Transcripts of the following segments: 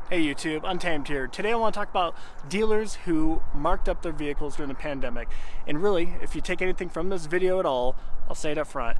Hey YouTube, Untamed here. Today I want to talk about dealers who marked up their vehicles during the pandemic. And really, if you take anything from this video at all, I'll say it up front.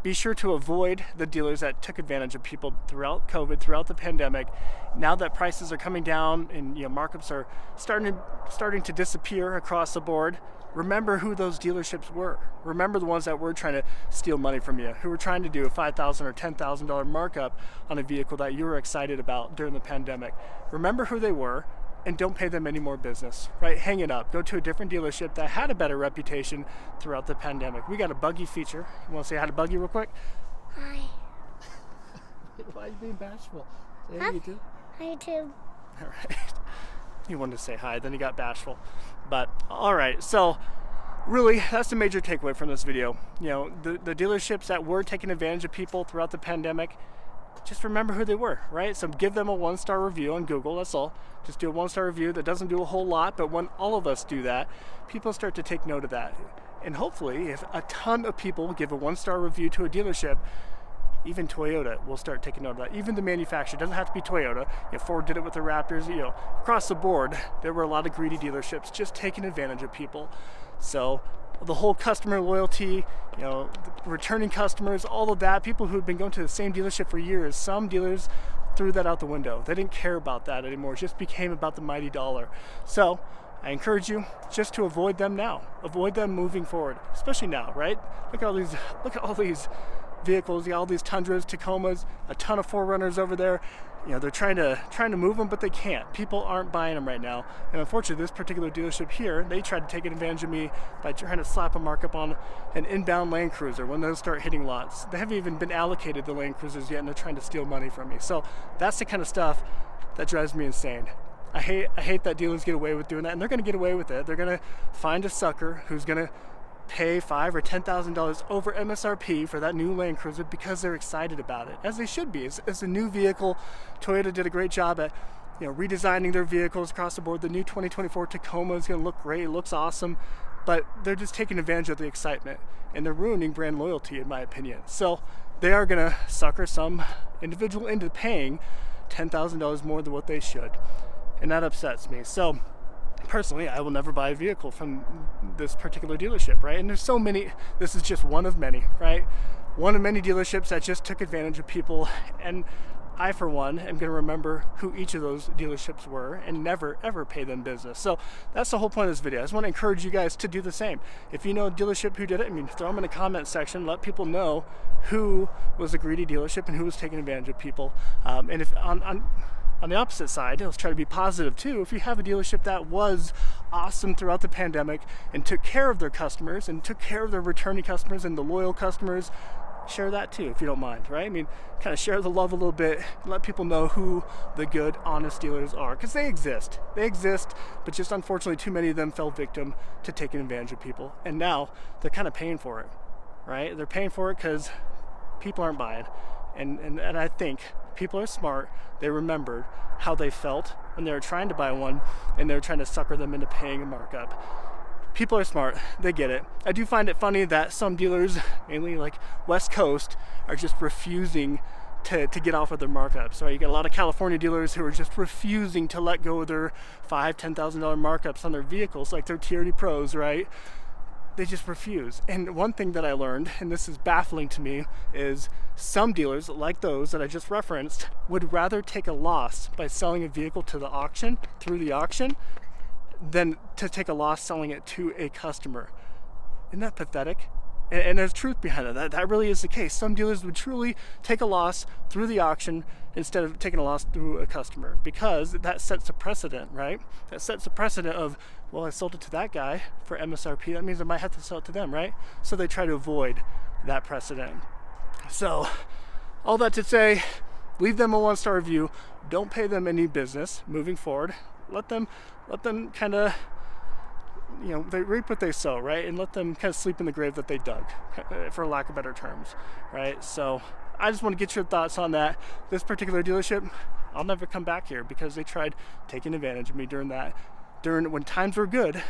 Be sure to avoid the dealers that took advantage of people throughout COVID, throughout the pandemic. Now that prices are coming down and markups are starting to disappear across the board, remember who those dealerships were. Remember the ones that were trying to steal money from you, who were trying to do a $5,000 or $10,000 markup on a vehicle that you were excited about during the pandemic. Remember who they were and don't pay them any more business, right? Hang it up. Go to a different dealership that had a better reputation throughout the pandemic. We got a buggy feature. You want to say hi to Buggy real quick? Hi. Why are you being bashful? Say Hi. hey, YouTube. Hi, YouTube. All right. You wanted to say hi, then you got bashful. But all right, so really that's the major takeaway from this video. The dealerships that were taking advantage of people throughout the pandemic, just remember who they were, right? So give them a 1-star review on Google, that's all. Just do a 1-star review. That doesn't do a whole lot, but when all of us do that, people start to take note of that. And hopefully, if a ton of people give a 1-star review to a dealership, even Toyota will start taking note of that. Even the manufacturer, doesn't have to be Toyota. Ford did it with the Raptors. Across the board, there were a lot of greedy dealerships just taking advantage of people. So the whole customer loyalty, returning customers, all of that, people who had been going to the same dealership for years, some dealers threw that out the window. They didn't care about that anymore. It just became about the mighty dollar. So I encourage you just to avoid them now. Avoid them moving forward, especially now, right? Look at all these vehicles, all these Tundras, Tacomas, a ton of 4Runners over there. They're trying to move them, but they can't. People aren't buying them right now. And unfortunately, this particular dealership here, they tried to take advantage of me by trying to slap a markup on an inbound Land Cruiser when those start hitting lots. They haven't even been allocated the Land Cruisers yet, and they're trying to steal money from me. So that's the kind of stuff that drives me insane. I hate that dealers get away with doing that, and they're going to get away with it. They're going to find a sucker who's going to pay $5,000 or $10,000 over MSRP for that new Land Cruiser because they're excited about it, as they should be. It's a new vehicle. Toyota did a great job at redesigning their vehicles across the board. The new 2024 Tacoma is going to look great. It looks awesome, but they're just taking advantage of the excitement, and they're ruining brand loyalty, in my opinion. So they are going to sucker some individual into paying $10,000 more than what they should, and that upsets me. So personally, I will never buy a vehicle from this particular dealership, right? And there's so many. This is just one of many, right? One of many dealerships that just took advantage of people, and I, for one, am going to remember who each of those dealerships were and never, ever pay them business. So that's the whole point of this video. I just want to encourage you guys to do the same. If you know a dealership who did it, throw them in the comment section. Let people know who was a greedy dealership and who was taking advantage of people. And if on the opposite side, let's try to be positive too. If you have a dealership that was awesome throughout the pandemic and took care of their customers and took care of their returning customers and the loyal customers, share that too, if you don't mind, right? Kind of share the love a little bit, let people know who the good, honest dealers are, because they exist. They exist, but just unfortunately too many of them fell victim to taking advantage of people. And now they're kind of paying for it, right? They're paying for it because people aren't buying. And I think people are smart. They remembered how they felt when they were trying to buy one, and they were trying to sucker them into paying a markup. People are smart. They get it. I do find it funny that some dealers, mainly like West Coast, are just refusing to get off of their markups. So you got a lot of California dealers who are just refusing to let go of their $5,000, $10,000 markups on their vehicles, like their TRD Pros, right? They just refuse. And one thing that I learned, and this is baffling to me, is some dealers, like those that I just referenced, would rather take a loss by selling a vehicle to the auction, through the auction, than to take a loss selling it to a customer. Isn't that pathetic? And there's truth behind it. That really is the case. Some dealers would truly take a loss through the auction instead of taking a loss through a customer, because that sets a precedent, right? That sets a precedent of, well, I sold it to that guy for MSRP. That means I might have to sell it to them, right? So they try to avoid that precedent. So all that to say, leave them a 1-star review. Don't pay them any business moving forward. Let them kind of, they reap what they sow, right? And let them kind of sleep in the grave that they dug, for lack of better terms, right? So I just want to get your thoughts on that. This particular dealership, I'll never come back here because they tried taking advantage of me during when times were good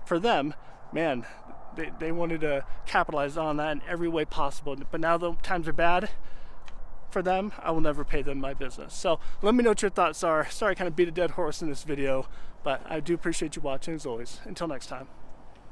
for them. Man, they wanted to capitalize on that in every way possible. But now the times are bad, for them, I will never pay them my business. So let me know what your thoughts are. Sorry I kind of beat a dead horse in this video, but I do appreciate you watching as always. Until next time.